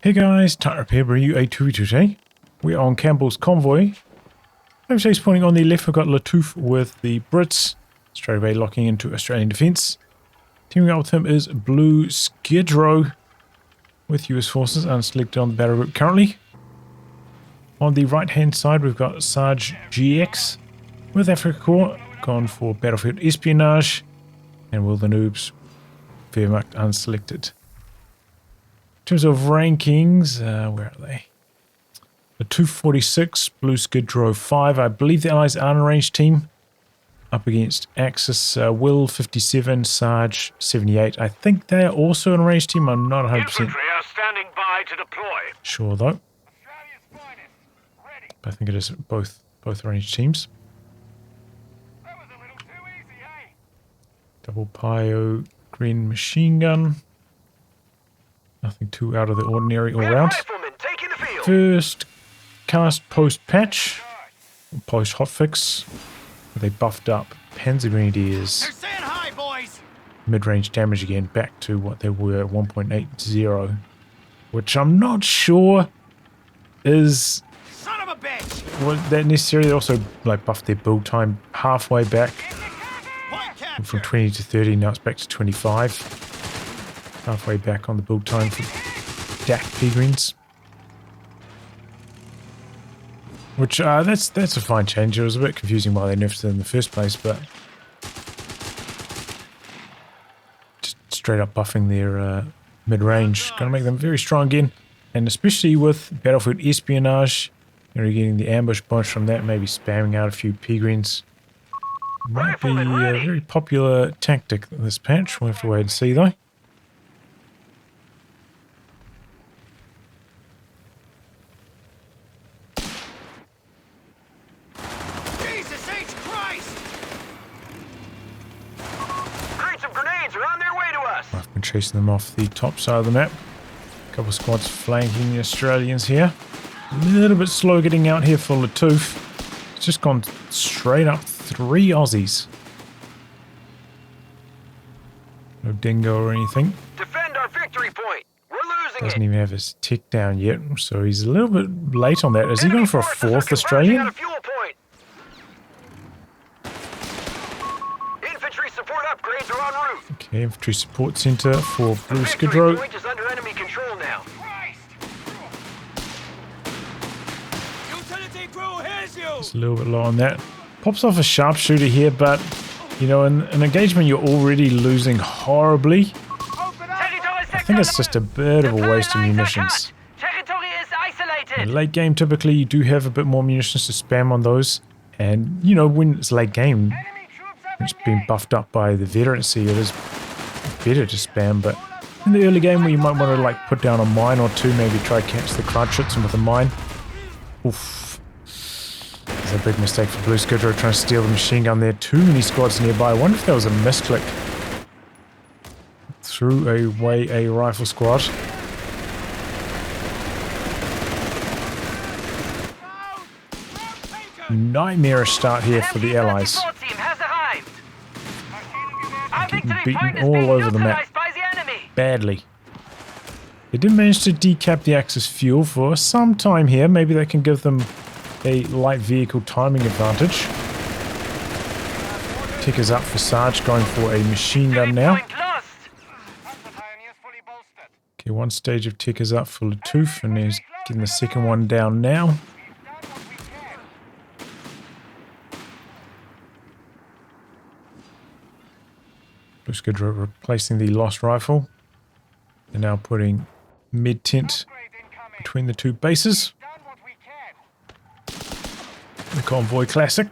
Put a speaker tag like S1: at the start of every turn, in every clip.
S1: Hey guys, tightrope here, bringing you a 2v2 today. We are on Campbell's Convoy. Overseas pointing on the left, we've got lattouf with the Brits. Straight away locking into Australian defence. Teaming up with him is BlueSkidrow with US forces unselected on the battle group currently. On the right hand side, we've got Sarg GX with Afrika Corps, gone for battlefield Espionage, and WilllTHENOOBz, Wehrmacht unselected. In terms of rankings, where are they? The 246, BlueSkidrow 5. I believe the Allies are an arranged team. Up against Axis, Will 57, Sarg 78. I think they are also an arranged team. I'm not 100%
S2: Infantry are standing by to deploy.
S1: sure though. I think it is both arranged teams.
S2: That was a little too easy, eh?
S1: Double Pio green machine gun. Nothing too out of the ordinary all round.
S2: Riflemen taking the field.
S1: First cast post patch, post hotfix, with a buffed up Panzer Grenadiers.
S2: They're saying hi, boys.
S1: Mid-range damage again, back to what they were, 1.80, which I'm not sure is
S2: Son of a bitch.
S1: that necessarily. They also like buffed their build time halfway back
S2: Point capture.
S1: from 20 to 30. Now it's back to 25. Halfway back on the build time for DAC P-Greens. Which, that's a fine change. It was a bit confusing why they nerfed it in the first place, but just straight up buffing their mid-range. Gonna make them very strong again. And especially with battlefield Espionage, you know, getting the ambush bonus from that, maybe spamming out a few P-Greens. Might be a very popular tactic this patch. We'll have to wait and see though. I've been chasing them off the top side of the map. A couple of squads flanking the Australians here. A little bit slow getting out here for lattouf. It's just gone straight up 3 Aussies. No dingo or anything.
S2: Defend our victory point. We're losing
S1: Doesn't even have his tick down yet, so he's a little bit late on that. Is he going for a 4th Australian?
S2: Infantry support upgrades are en route.
S1: Okay, infantry support center for BlueSkidrow.
S2: Point is under enemy control now. Utility crew, here's you.
S1: It's a little bit low on that. Pops off a sharpshooter here, but you know, in an engagement you're already losing horribly. I think it's just a bit of a waste of munitions.
S2: Territory is isolated.
S1: In late game, typically you do have a bit more munitions to spam on those, and you know, when it's late game, it's been buffed up by the veterancy, it is better to spam. But in the early game where you might want to like put down a mine or two, maybe try catch the Crunchits with a mine. Oof. It's a big mistake for BlueSkidrow trying to steal the machine gun there. Too many squads nearby. I wonder if that was a misclick. Threw away a rifle squad. Nightmarish start here for the Allies. Getting beaten all over the map. Badly. They did manage to decap the Axis fuel for some time here. Maybe that can give them a light vehicle timing advantage. Tickers up for Sarg, going for a machine gun now. Okay, one stage of tickers up for lattouf, and he's getting the second one down now. BlueSkidrow replacing the lost rifle. They're now putting mid-tent between the two bases. The Convoy classic.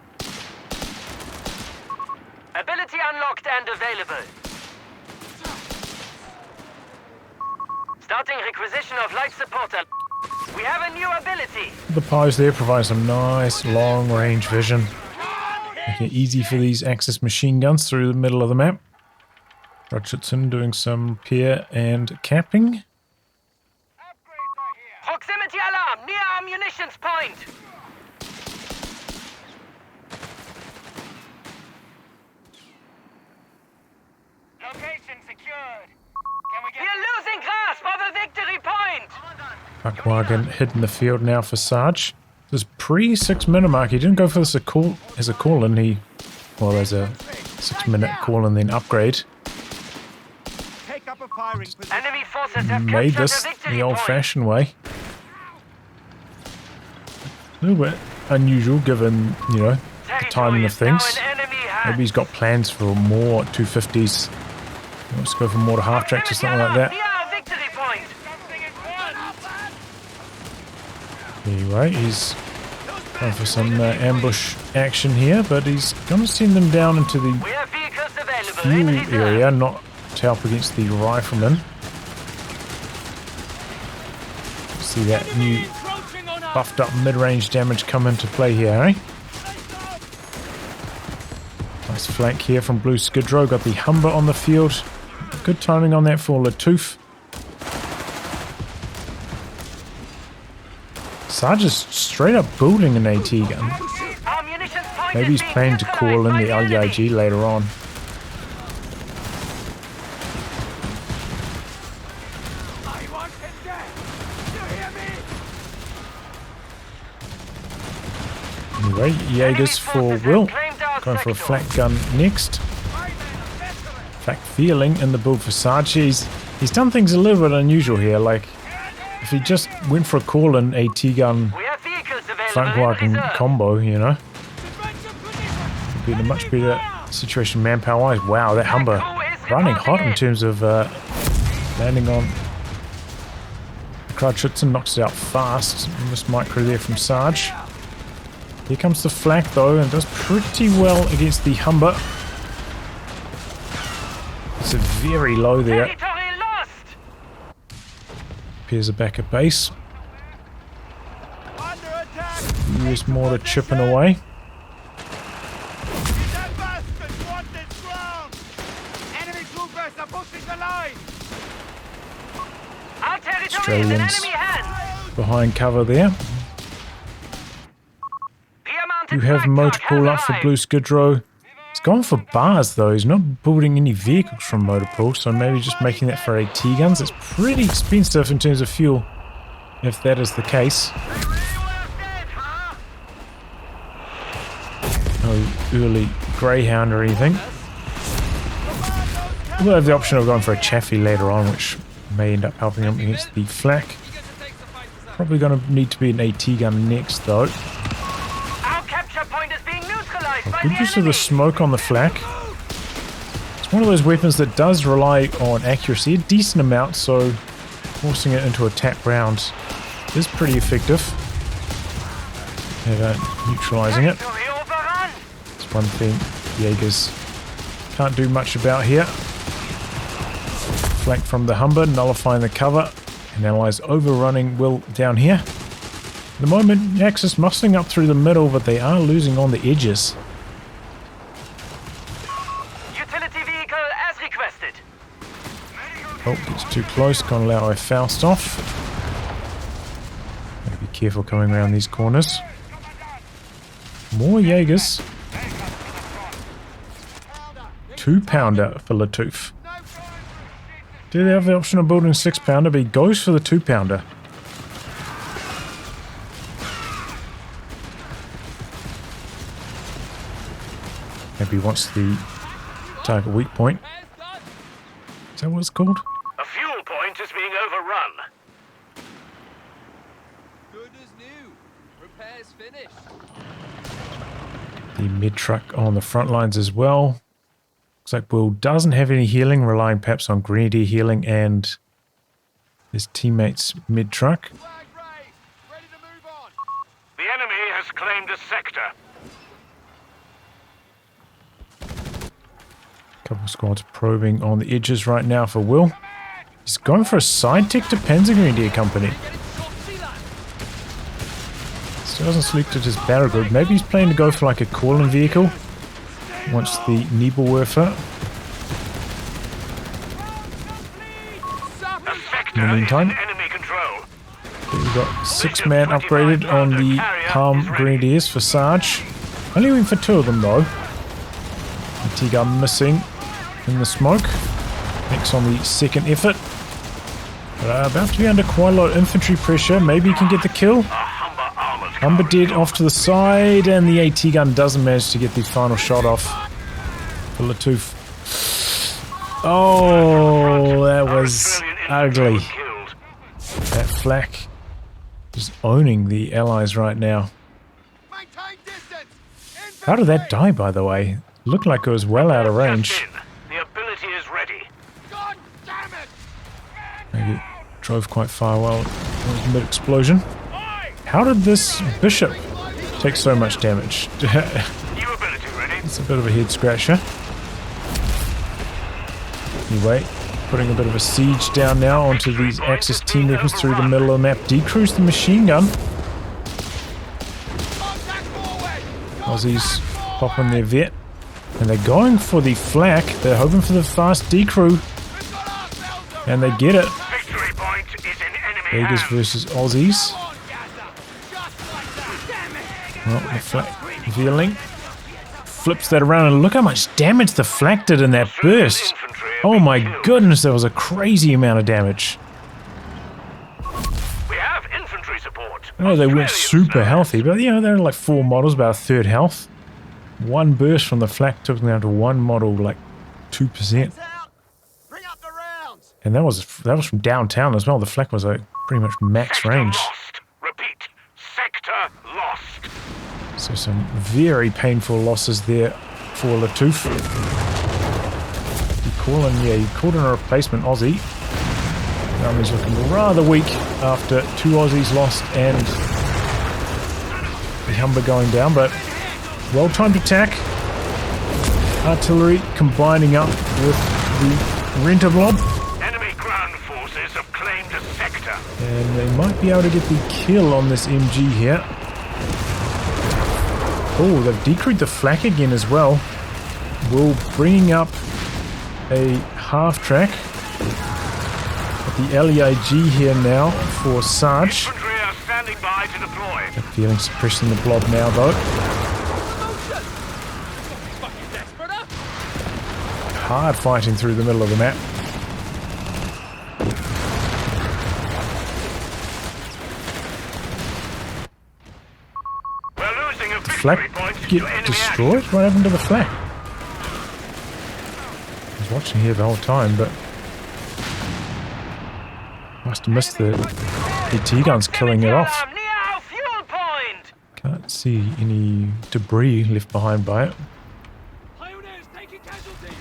S2: Ability unlocked and available. Starting requisition of life support. We have a new ability.
S1: The pies there provide some nice long-range vision. Making it easy for these Axis machine guns through the middle of the map. Richardson doing some peer and capping.
S2: Proximity alarm near our munitions point. Location secured. Can we get... We're losing grasp of a victory point.
S1: Truck wagon hid in the field now for Sarg. This is pre-6 minute mark. He didn't go for this as a call-in. Well, as a 6 minute call-in then upgrade.
S2: Enemy forces have
S1: Made
S2: captured
S1: this
S2: the victory
S1: the
S2: point.
S1: old-fashioned way. A little bit unusual given, you know, the timing of
S2: Territory is
S1: things.
S2: now in enemy hands.
S1: Maybe he's got plans for more 250s. He wants to go for more to half tracks or something like that.
S2: Yeah, victory point.
S1: Anyway, he's going for some ambush action here, but he's going to send them down into the
S2: We have vehicles available in
S1: fuel
S2: reserve.
S1: area, not to help against the riflemen. See that new buffed up mid-range damage come into play here, eh? Nice flank here from BlueSkidrow. Got the Humber on the field. Good timing on that for lattouf. Sarg is straight up building an AT gun.
S2: Our munitions point
S1: Maybe
S2: is
S1: he's
S2: being
S1: planning to call in
S2: neutralized
S1: the
S2: by enemy.
S1: LEIG later on.
S2: I want him dead. You hear me?
S1: Anyway, Jaegers for Will. Going for a flak gun next. Flak feeling in the build for Sarg. He's done things a little bit unusual here. Like, if he just went for a call-in AT gun
S2: We have vehicles available
S1: flank
S2: in
S1: wagon
S2: reserve.
S1: combo, you know, be in a much better situation manpower-wise. Wow, that Humber running hot in terms of landing on Krautschützen, knocks it out fast. Missed micro there from Sarg. Here comes the flak though, and does pretty well against the Humber. It's a very low there.
S2: Territory lost.
S1: Appears a back at base.
S2: Under attack.
S1: US mortar chipping away.
S2: That bastard wants its ground. Enemy troopers are pushing the line. Our territory is in
S1: Australians
S2: enemy hands.
S1: behind cover there. You have motor pool up for BlueSkidrow. He's gone for bars though. He's not building any vehicles from motor pool, so maybe just making that for AT guns. It's pretty expensive in terms of fuel, if that is the case. No early Greyhound or anything. We'll have the option of going for a Chaffee later on, which may end up helping him against the flak. Probably going to need to be an AT gun next though. Good use of the smoke on the flak. It's one of those weapons that does rely on accuracy a decent amount, so forcing it into a tap round is pretty effective. Neutralizing it. It's one thing Jaegers can't do much about here. Flank from the Humber, nullifying the cover, and Allies overrunning Will down here. At the moment, Axis muscling up through the middle, but they are losing on the edges. Oh, gets too close, can't allow a Faust off. Gotta be careful coming around these corners. More Jaegers. 2-pounder for lattouf. Do they have the option of building a 6-pounder, but he goes for the 2-pounder. Maybe he wants the target weak point. Is that what it's called?
S2: A fuel point is being overrun.
S3: Good as new. Repairs finished.
S1: The mid truck on the front lines as well. Looks like Will doesn't have any healing, relying perhaps on Grenadier healing and his teammates mid truck.
S3: Flag raised. Ready to move on.
S2: The enemy has claimed a sector.
S1: Couple squads probing on the edges right now for Will. He's going for a side tick to Panzer Grenadier Company. Still hasn't selected his barrel group. Maybe he's planning to go for like a call-in vehicle. Wants the Nebelwerfer. In the meantime,
S2: Enemy control.
S1: we've got 6-man upgraded on the Palm Grenadiers for Sarg. Only went for 2 of them though. T-gun missing in the smoke. Next on the second effort. But about to be under quite a lot of infantry pressure. Maybe he can get the kill. Humber dead off to the side, and the AT gun doesn't manage to get the final shot off for lattouf. Oh, that was ugly. That flak is owning the allies right now.
S2: Maintain distance.
S1: How did that die, by the way? Looked like it was well out of range.
S4: The ability is ready.
S2: God damn it!
S1: Maybe it drove quite far while it was mid-explosion. How did this bishop take so much damage?
S4: New ability ready.
S1: It's a bit of a head scratcher. Anyway, putting a bit of a siege down now onto these Axis team weapons through the middle of the map. Decrease the machine gun. Aussies popping their vet. And they're going for the flak. They're hoping for the fast decrew. And they get it.
S4: Victory point is in enemy
S1: Vegas
S4: hands.
S1: versus Aussies. Well, the flak revealing. Flips that around and look how much damage the flak did in that burst. Oh my goodness, that was a crazy amount of damage.
S4: We have infantry support.
S1: I know they weren't
S4: Australian
S1: super healthy, but you know, they were like 4 models, about a third health. One burst from the flak took them down to one model, like 2%.
S2: Out. Bring up the rounds.
S1: And that was from downtown as well. The flak was like pretty much max
S4: Sector
S1: range.
S4: lost. Repeat. Sector lost.
S1: So some very painful losses there for lattouf. You called in a replacement Aussie. The army's looking rather weak after 2 Aussies lost and the Humber going down, but well-timed attack. Artillery combining up with the Renter blob.
S4: Enemy ground forces have claimed a sector.
S1: And they might be able to get the kill on this MG here. Oh, they've decreed the flak again as well. Will bringing up a half-track. The LEIG here now for Sarg.
S4: Infantry are standing by to deploy.
S1: They're feeling suppressing the blob now though. Hard fighting through the middle of the map.
S4: We're losing a victory
S1: Flak
S4: point
S1: get
S4: to enemy
S1: destroyed? What happened to the flak? I was watching here the whole time, but must have missed the AT guns killing it off.
S4: action. Near our fuel point.
S1: Can't see any debris left behind by it.
S2: Pioneers taking casualties.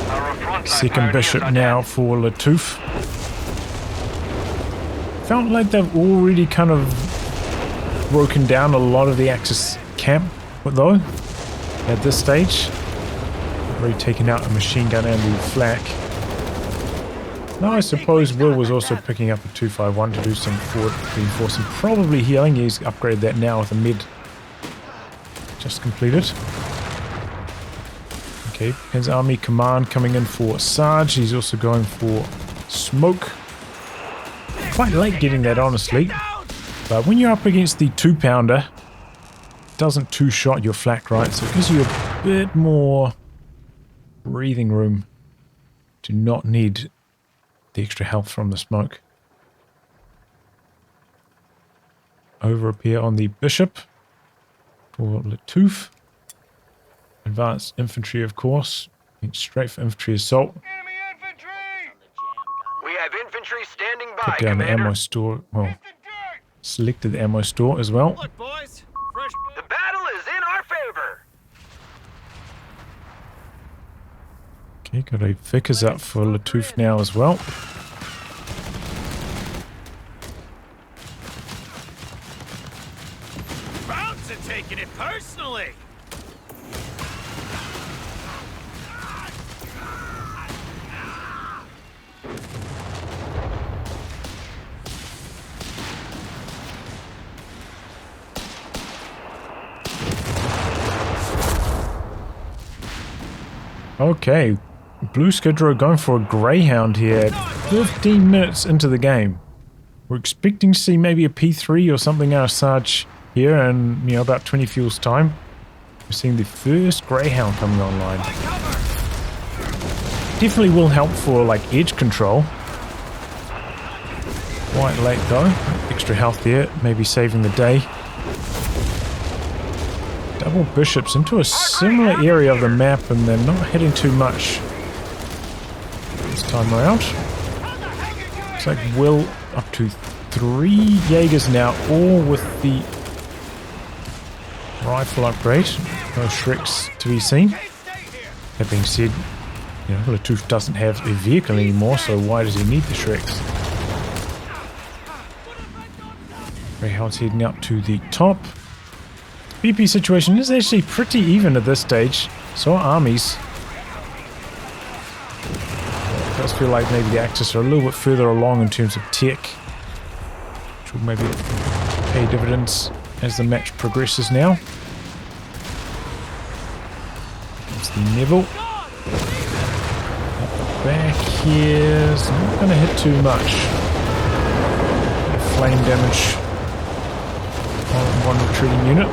S4: Our frontline
S1: Second
S4: pioneers
S1: bishop
S4: are
S1: now
S4: dead.
S1: for lattouf. Felt like they've already kind of broken down a lot of the Axis camp, though, at this stage. Already taken out a machine gun and the flak. Now I suppose Will was also picking up a 251 to do some forward reinforcing, probably healing. He's upgraded that now with a mid just completed. Okay, his army command coming in for Sarg. He's also going for smoke. Quite late getting that, honestly. But when you're up against the 2-pounder, it doesn't two-shot your flak, right? So it gives you a bit more breathing room to not need the extra health from the smoke. Over up here on the bishop for lattouf. Advanced infantry, of course. Straight for infantry assault.
S2: Enemy infantry.
S3: We have infantry standing by,
S1: Put down the
S3: Commander.
S1: ammo store. Well, selected the ammo store as well.
S2: Look, boys. Fresh.
S3: The battle is in our favor.
S1: Okay, got a Vickers up for lattouf now as well.
S2: Bounce and taking it personally.
S1: Okay, BlueSkidrow going for a Greyhound here, 15 minutes into the game. We're expecting to see maybe a P3 or something out of Sarg here in, you know, about 20 fuels time. We're seeing the first Greyhound coming online. Definitely will help for like edge control. Quite late though. Extra health there, maybe saving the day. Double bishops into a similar area of the map, and they're not hitting too much this time around. Looks like Will up to 3 Jaegers now, all with the rifle upgrade. No Shreks to be seen. That being said, you know, lattouf doesn't have a vehicle anymore, so why does he need the Shreks? Greyhound's heading up to the top. BP situation is actually pretty even at this stage. So are armies. It does feel like maybe the Axis are a little bit further along in terms of tech, which will maybe pay dividends as the match progresses now. It's the Neville. Back here is not going to hit too much. Flame damage on one retreating unit.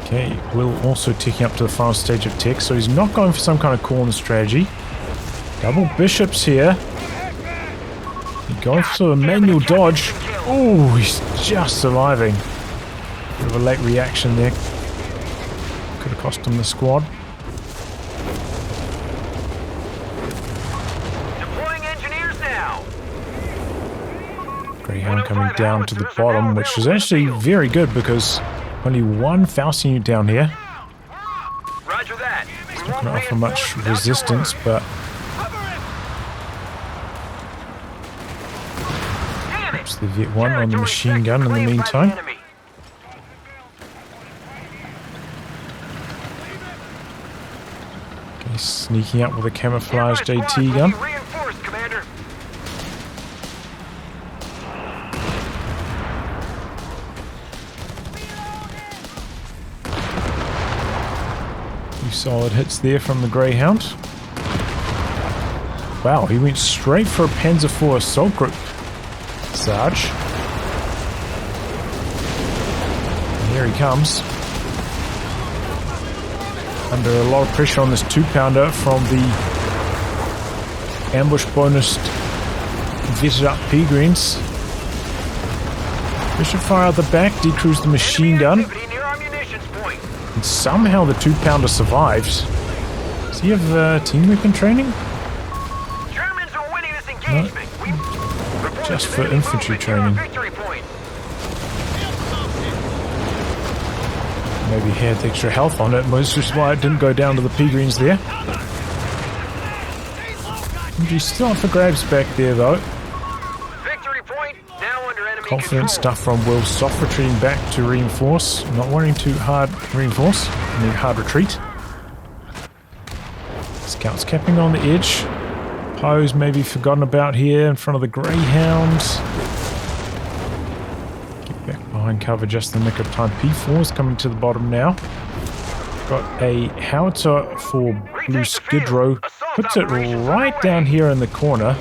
S1: Okay, Will also taking up to the final stage of tech, so he's not going for some kind of corner strategy. Double bishops here. He's going for sort of a manual dodge. Oh, he's just surviving. Bit of a late reaction there. Could have cost him the squad.
S3: Deploying engineers now.
S1: Greyhound coming down to the bottom, which is actually very good because only one Faust unit down here.
S3: Roger that.
S1: It's not going to offer much resistance, but perhaps the Viet 1 on the machine gun in the meantime. Okay, sneaking up with a camouflaged AT gun.
S3: Reinforced, Commander.
S1: Few solid hits there from the Greyhound. Wow, he went straight for a Panzer IV assault group. Sarg. And here he comes. Under a lot of pressure on this 2-pounder from the ambush bonus vetted up P-Greens. Bishop fire out the back, decrews the machine gun. And somehow the 2-pounder survives. Does he have team weapon training?
S3: Germans are winning this engagement.
S1: No, just for infantry training. Maybe he had extra health on it, which is why it didn't go down to the P-Greens there. He's still up for grabs back there though.
S3: Victory point now under enemy
S1: Confident
S3: control.
S1: stuff from Will. Soft retreating back to reinforce. Not wanting to hard reinforce. I mean hard retreat. Scouts capping on the edge. Poe's maybe forgotten about here in front of the Greyhounds. Get back behind cover just in the nick of time. P4's coming to the bottom now. Got a howitzer for BlueSkidrow. Puts it right down here in the corner.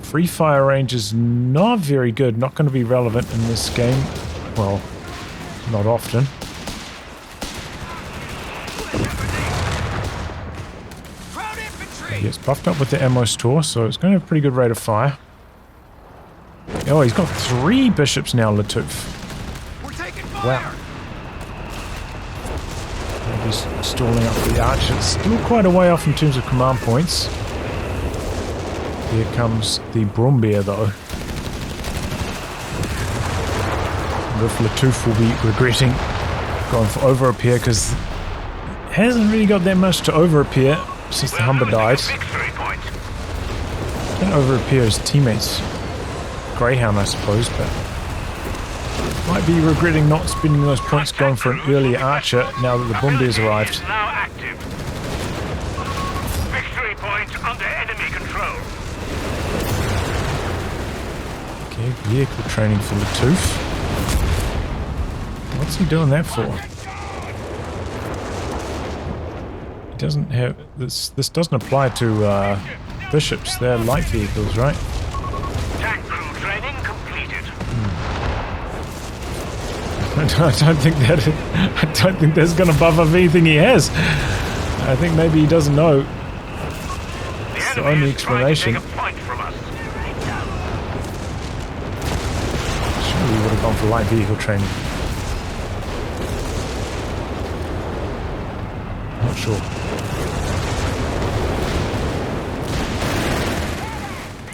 S1: Free fire range is not very good. Not going to be relevant in this game. Well, not often. He gets buffed up with the ammo store, so it's going to have a pretty good rate of fire. Oh, he's got 3 bishops now, lattouf. Wow. He's stalling up the archers. Still quite a way off in terms of command points. Here comes the Brumbeer though. If lattouf will be regretting going for over repair because hasn't really got that much to over repair since the Humber died. Can't over repair his teammates. Greyhound I suppose, but might be regretting not spending those points going for an earlier archer now that the Brumbeer's arrived.
S4: Now active. Victory point under enemy control.
S1: Okay, vehicle training for lattouf. What's he doing that for? He doesn't have this. This doesn't apply to bishops. They're light vehicles, right?
S4: Tank crew training completed.
S1: I I don't think that's going to buff up anything he has. I think maybe he doesn't know. It's the only explanation. Sure, we would have gone for light vehicle training. Not sure.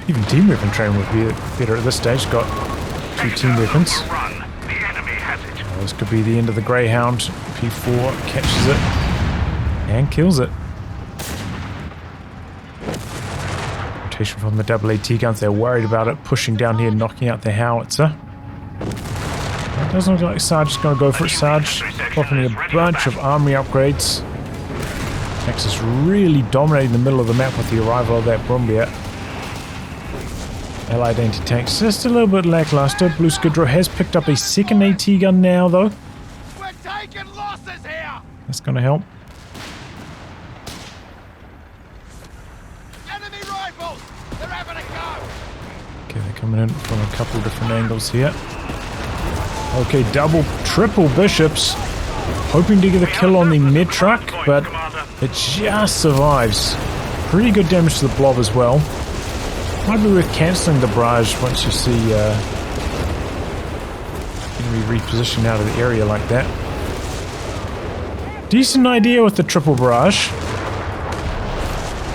S1: Even team weapon training would be better at this stage. Got 2 team weapons. Oh, this could be the end of the Greyhound. P4 catches it and kills it. Rotation from the AAT guns. They're worried about it pushing down here, knocking out the howitzer. It doesn't look like Sarge is going to go for it. Sarge popping a bunch of armory upgrades. Axis really dominating the middle of the map with the arrival of that Brumbier. Allied anti-tanks just a little bit lackluster. BlueSkidrow has picked up a second AT gun now, though.
S2: We're taking losses here.
S1: That's going to help.
S2: Enemy rifles. They're having a go.
S1: Okay, they're coming in from a couple different angles here. Okay, double, triple bishops. Hoping to get a kill on the mid truck, but it just survives. Pretty good damage to the blob as well. Might be worth cancelling the barrage once you see enemy reposition out of the area like that. Decent idea with the triple barrage.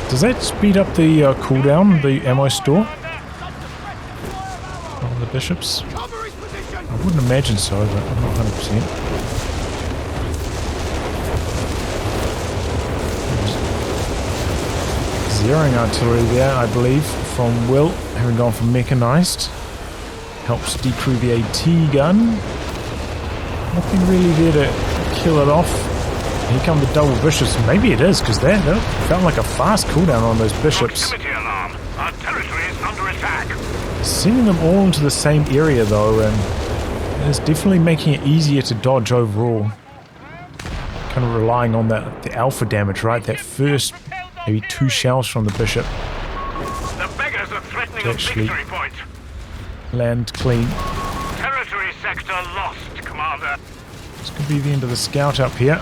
S1: Does that speed up the cooldown, the ammo store? On the bishops? I wouldn't imagine so, but I'm not 100%. Zeroing artillery there, I believe, from Will, having gone for Mechanized. Helps decrew the AT gun. Nothing really there to kill it off. Here come the double bishops. Maybe it is, because that felt like a fast cooldown on those bishops.
S4: Our territory is under attack.
S1: Sending them all into the same area, though, and it's definitely making it easier to dodge overall. Kind of relying on the alpha damage, right? That first maybe 2 shells from the bishop.
S4: The beggars are threatening a
S1: Actually,
S4: victory point.
S1: land clean.
S4: Territory sector lost, Commander.
S1: This could be the end of the scout up here.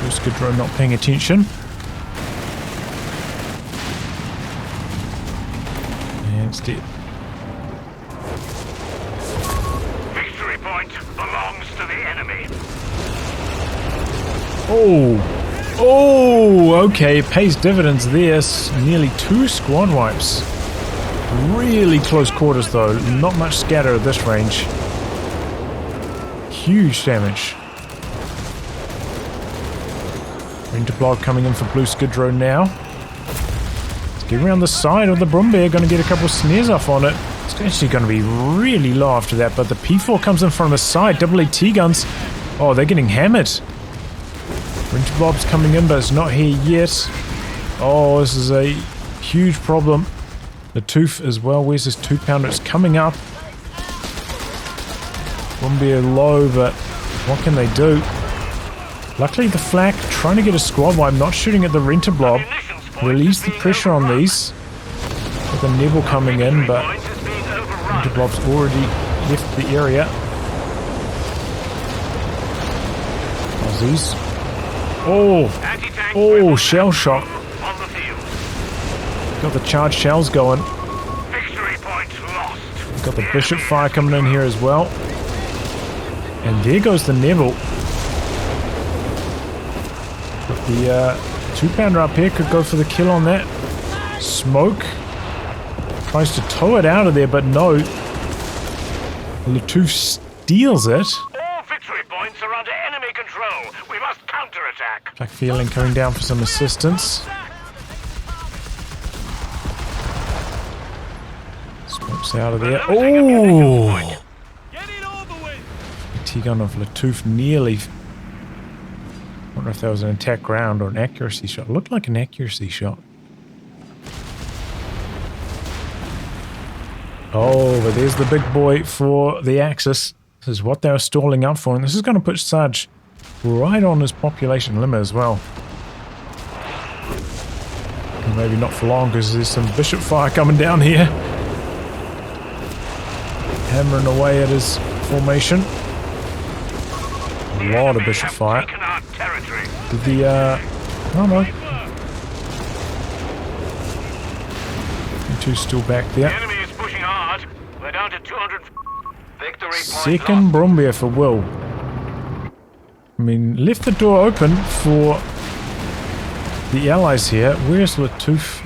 S1: BlueSkidrow not paying attention. And it's dead.
S4: Victory point belongs to the enemy.
S1: Oh, okay, it pays dividends there. Nearly 2 squad wipes. Really close quarters though, not much scatter at this range. Huge damage. Winterblock coming in for BlueSkidrow now. Let's get around the side of the Brumbear, going to get a couple of snares off on it. It's actually going to be really low after that, but the P4 comes in from the side, AAT guns. Oh, they're getting hammered. Winterblob's coming in, but it's not here yet. Oh, this is a huge problem. The lattouf as well. Where's this 2-pounder? It's coming up. Brumbear low, but what can they do? Luckily, the flak trying to get a squad wipe, not shooting at the renter blob. Release the pressure on these. With the Nebel coming in, but renter blob's already left the area. Aussies. Oh, shell shot. Got the charged shells going.
S4: Victory point lost.
S1: Got the bishop fire coming in here as well. And there goes the Nebel. But the 2-pounder up here could go for the kill on that. Smoke. Tries to tow it out of there, but no. lattouf steals it.
S4: All victory points are under enemy control. We must counterattack.
S1: Black Feeling coming down for some assistance. Smokes out of there. Oh! T-gun of lattouf nearly. I wonder if that was an attack round or an accuracy shot. It looked like an accuracy shot. Oh, but there's the big boy for the Axis. This is what they were stalling up for, and this is going to put Sarge right on his population limit as well. And maybe not for long, because there's some bishop fire coming down here. Hammering away at his formation. A lot of bishop fire.
S4: Taken our territory.
S1: Did the, oh no. M2's still back
S4: The
S1: there.
S4: enemy is pushing hard. We're down to 200.
S3: Victory point
S1: Second Brumbier for Will. I mean, left the door open for the allies here. Where's lattouf?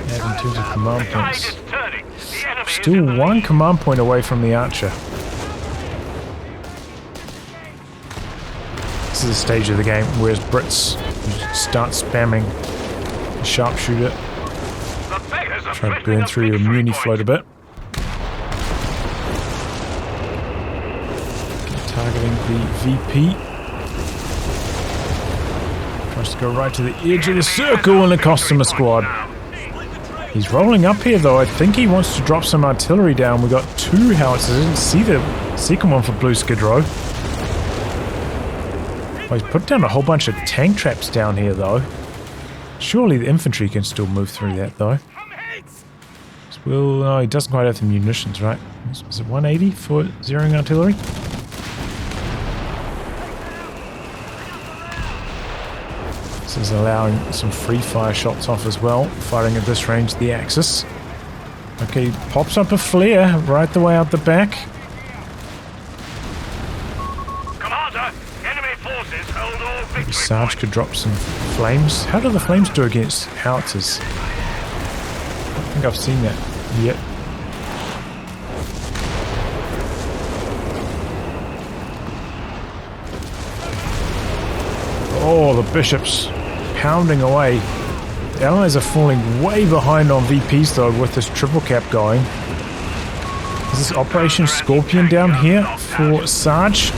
S1: In terms of command
S4: Tide
S1: points.
S4: is turning. The enemy is in
S1: Still
S4: the
S1: one
S4: lead.
S1: command point away from the archer. This is the stage of the game where Brits start spamming the sharpshooter.
S4: The beggars are
S1: Try to
S4: threatening
S1: burn
S4: a
S1: through your
S4: victory
S1: muni
S4: point.
S1: float a bit. Targeting the VP. Tries to go right to the edge of the circle and it costs him a squad. He's rolling up here though. I think he wants to drop some artillery down. We got 2 howitzers. I didn't see the second one for BlueSkidrow. Oh, he's put down a whole bunch of tank traps down here though. Surely the infantry can still move through that though. Well, no, he doesn't quite have the munitions, right? Is it 180 for zeroing artillery? This is allowing some free fire shots off as well, firing at this range, the Axis. Okay, pops up a flare right the way out the back.
S4: Commander, enemy forces hold all victory
S1: Sarg
S4: points.
S1: could drop some flames. How do the flames do against howitzers? I don't think I've seen that yet. Oh, the bishops pounding away. The allies are falling way behind on VPs though with this triple cap going. Is this Operation Scorpion down here for Sarg?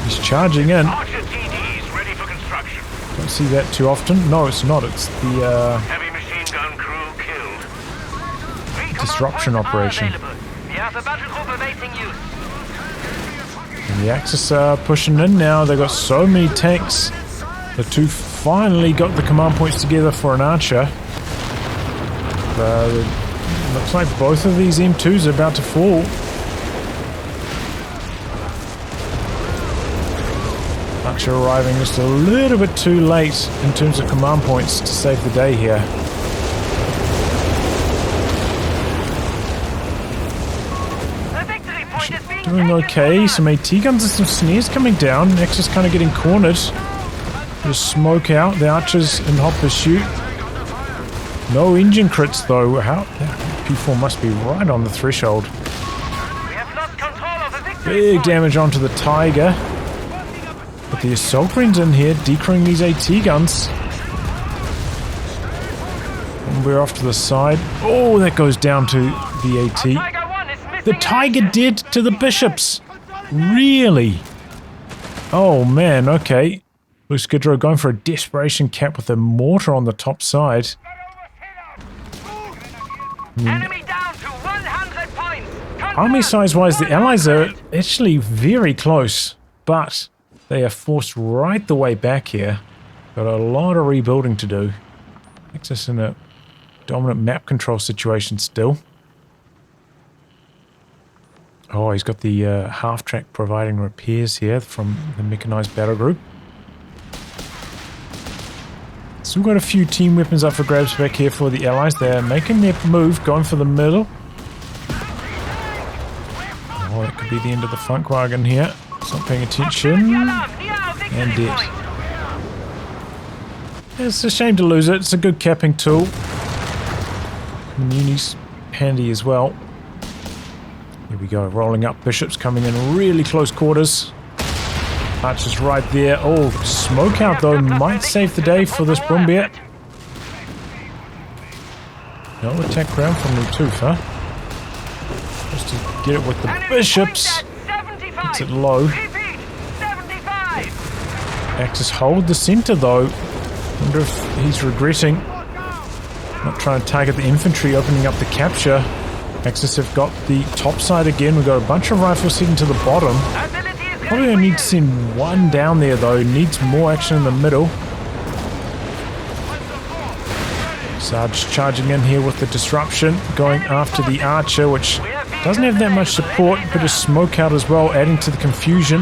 S1: He's charging in.
S4: Archer TDs ready for construction.
S1: Don't see that too often. No, it's not. It's the
S4: Heavy machine gun crew killed.
S1: disruption operation.
S3: We have a battle group awaiting you.
S1: And the Axis are pushing in now. They've got so many tanks. The two finally got the command points together for an archer. Looks like both of these M2s are about to fall. Archer arriving just a little bit too late in terms of command points to save the day here.
S3: The victory point is being
S1: Doing
S3: taken
S1: okay.
S3: from
S1: Some AT guns and some snares coming down. Axis kind of getting cornered. Just smoke out. The archers in hot pursuit. No engine crits though. How P4 must be right on the threshold.
S3: We have lost control of the victory
S1: Big
S3: point.
S1: damage onto the Tiger. But the assault green's in here, decoying these AT guns. And we're off to the side. Oh, that goes down to the AT.
S3: Tiger 1 is missing
S1: The
S3: in
S1: Tiger
S3: action.
S1: did to the bishops. Really? Oh man, okay. BlueSkidrow going for a desperation cap with a mortar on the top side.
S3: Enemy down to 100 points.
S1: Army size wise, the Allies are actually very close, but they are forced right the way back here. Got a lot of rebuilding to do. Axis in a dominant map control situation still. Oh, he's got the half track providing repairs here from the Mechanized battle group. Still got a few team weapons up for grabs back here for the Allies. They're making their move, going for the middle. Oh, that could be the end of the Funkwagen here. It's not paying attention. And dead. It's a shame to lose it. It's a good capping tool. Muni's handy as well. Here we go, rolling up. Bishops coming in really close quarters. Archer's right there. Oh, smoke out though might save the day for this Brumbier. No attack ground from lattouf, huh? Just to get it with the bishops. Gets it low. Axis hold the center though. Wonder if he's regretting not trying to target the infantry, opening up the capture. Axis have got the top side again. We've got a bunch of rifles sitting to the bottom. Probably only need to send one down there though. Needs more action in the middle. Sarge charging in here with the disruption, going after the archer, which Doesn't have that much support, bit of smoke out as well, adding to the confusion.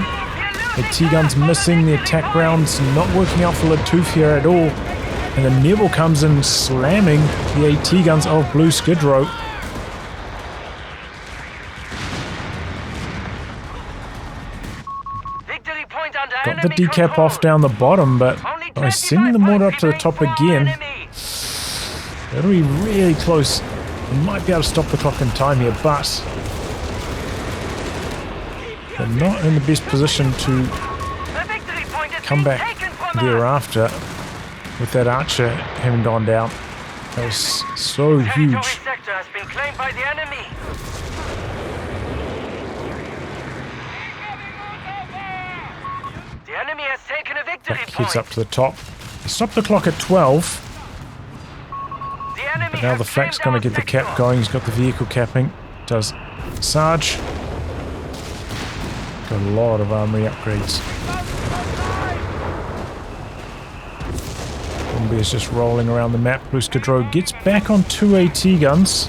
S1: The T-gun's missing, the attack rounds not working out for lattouf here at all. And the Neville comes in slamming the AT guns of BlueSkidrow.
S3: Victory point under
S1: Got the
S3: enemy
S1: decap
S3: control.
S1: off down the bottom, but
S3: Only
S1: by sending the mortar up to the
S3: 25
S1: top
S3: points remain
S1: again,
S3: for our enemy.
S1: it'll be really close. We might be able to stop the clock in time here, but they're not in the best position to
S3: The victory point is
S1: come
S3: being
S1: back
S3: taken from us.
S1: thereafter with that archer having gone down. That was so
S3: Territory
S1: huge.
S3: sector has been claimed by the enemy. The enemy has taken a victory
S1: Back
S3: point.
S1: hits up to the top. They stopped the clock at 12.
S3: The enemy
S1: But now
S3: has
S1: the flak's
S3: claimed
S1: going to
S3: our
S1: get the cap
S3: sector.
S1: going. He's got the vehicle capping. Does Sarg. Got a lot of armory upgrades. Convoy is just rolling around the map. BlueSkidrow gets back on 2 AT guns.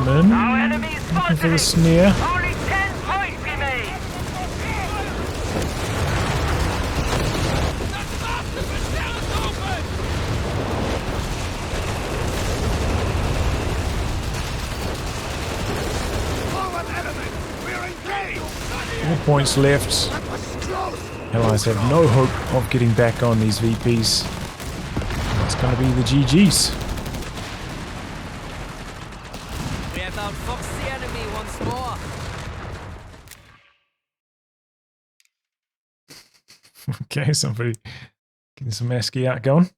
S3: Our enemy is
S1: Looking for the
S3: spotted.
S1: snare.
S3: Only 10 points remain.
S2: Forward, enemy! We're engaged!
S1: 4 points left.
S2: That was close!
S1: Allies have no hope of getting back on these VPs. It's going to be the GGs.
S5: We have outfoxed the enemy once more.
S1: Okay, somebody getting some ASCII out going.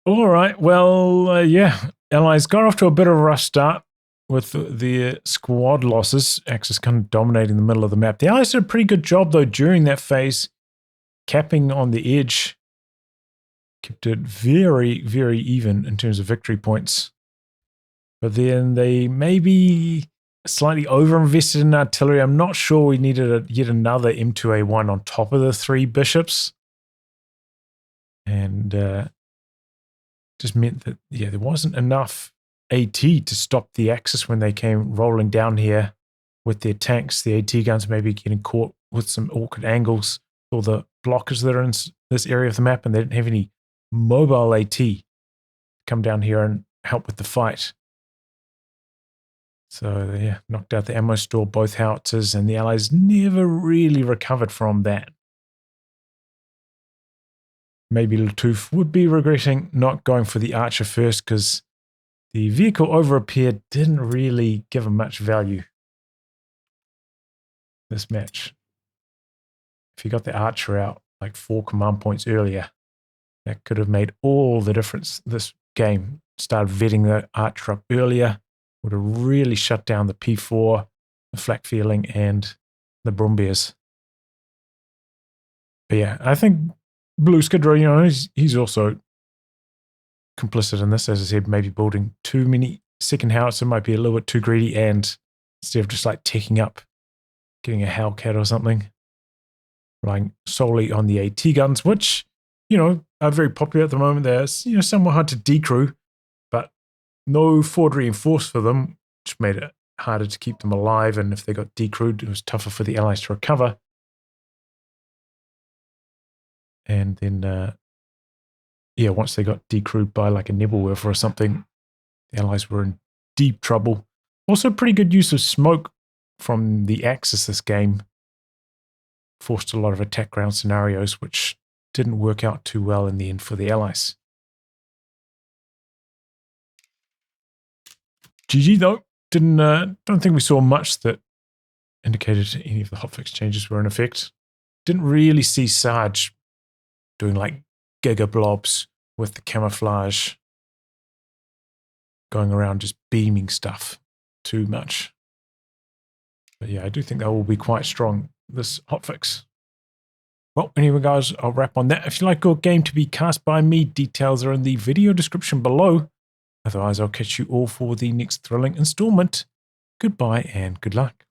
S1: All right, well, yeah. Allies got off to a bit of a rough start with the squad losses. Axis kind of dominating the middle of the map. The Allies did a pretty good job, though, during that phase, capping on the edge. Kept it very, very even in terms of victory points. But then they maybe slightly overinvested in artillery. I'm not sure we needed yet another M2A1 on top of the 3 bishops. And just meant that, yeah, there wasn't enough AT to stop the Axis when they came rolling down here with their tanks. The AT guns maybe getting caught with some awkward angles, or the blockers that are in this area of the map, and they didn't have any mobile AT come down here and help with the fight. So yeah, knocked out the ammo store, both howitzers, and the Allies never really recovered from that. Maybe lattouf would be regretting not going for the archer first, because the vehicle over up here didn't really give him much value this match. If he got the archer out like 4 command points earlier, that could have made all the difference this game. Started vetting the archer up earlier, would have really shut down the P4, the flak feeling, and the Brumbeers. But yeah, I think BlueSkidrow, you know, he's also complicit in this. As I said, maybe building too many second howitzer might be a little bit too greedy, and instead of just like taking up, getting a Hellcat or something, relying solely on the AT guns, which, you know, are very popular at the moment. They're, you know, somewhat hard to decrew, but no forward reinforce for them, which made it harder to keep them alive. And if they got decrewed, it was tougher for the Allies to recover. And then, yeah, once they got decrewed by like a Nebelwerfer or something, the Allies were in deep trouble. Also, pretty good use of smoke from the Axis this game. Forced a lot of attack ground scenarios, which didn't work out too well in the end for the Allies. GG though. Don't think we saw much that indicated any of the hotfix changes were in effect. Didn't really see Sarg doing like giga blobs with the camouflage, going around just beaming stuff too much. But yeah, I do think that will be quite strong, this hotfix. Well, anyway guys, I'll wrap on that. If you like your game to be cast by me, details are in the video description below. Otherwise, I'll catch you all for the next thrilling installment. Goodbye and good luck.